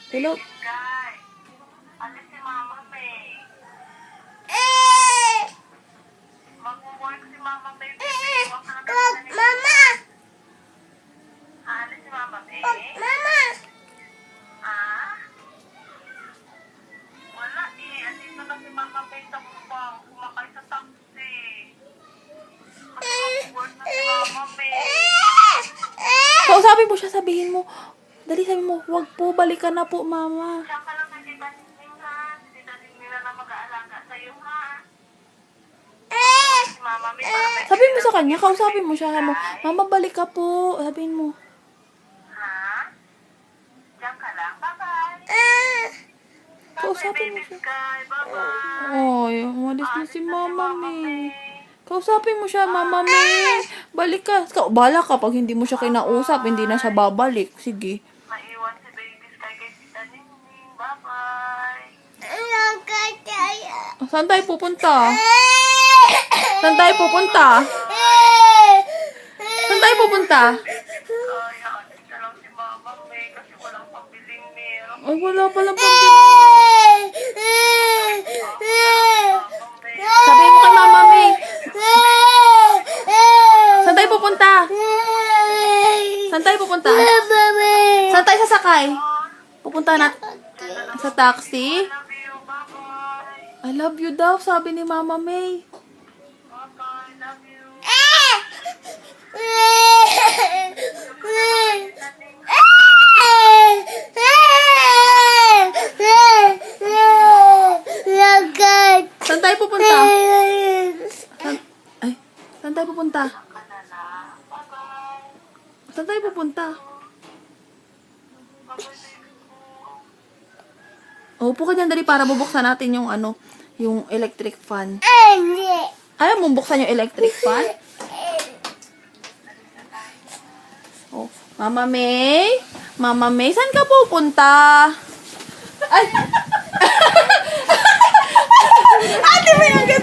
Hello? Sky. Alis si Mama May. Mag-work si Mama May. Iwan ka na ng Mama! Alis si Mama May. Mama! Ah? Wala eh. Andito na si Mama May sa bubang. Sumakay sa taxi. Kasi mag-work na si Mama May. Kausapin mo siya, sabihin mo. Dali, sabihin mo, wag po, balikan na po, mama. Diyan ka lang kay Tita Ningning ha. Si Tita Ningning na mag-aalaga sa'yo ha. Si Mama May para may Sabihin mo sa kanya, kausapin mo siya. Mama, balik ka po. Sabihin mo. Ha? Diyan ka lang. Bye-bye. Kausapin mo Baby siya. Sky. Bye-bye. Ay, umalis na si Mama May. Kausapin mo siya, Mama May. Balik ka. Bala ka, pag hindi mo siya kinausap, hindi na siya babalik. Sige. Maiwan si Baby Sky kay Tita Ningning. Bye-bye. Saan tayo pupunta? Saan tayo pupunta? Saan tayo pupunta? Kaya alis na lang si Mama May kasi walang pambiling milk. Ay, wala palang pambili. Mama May. Sabihin mo kay Mama May. Saan tayo pupunta? Saan tayo pupunta? Saan tayo sasakay? Pupunta na sa taxi? Love you. Bye-bye. I love you daw, sabi ni Mama May. Bye-bye. Love you. Saan tayo pupunta? Ay, saan tayo pupunta? Ka na lang. Bye-bye. Saan tayo pupunta? Bye-bye, baby ko. Upo ka dyan, dali, para bubuksan natin yung yung electric fan. Ayaw mong buksan yung electric fan? Oh, Mama May? Mama May, saan ka pupunta? Ay! Ate May, ang ganda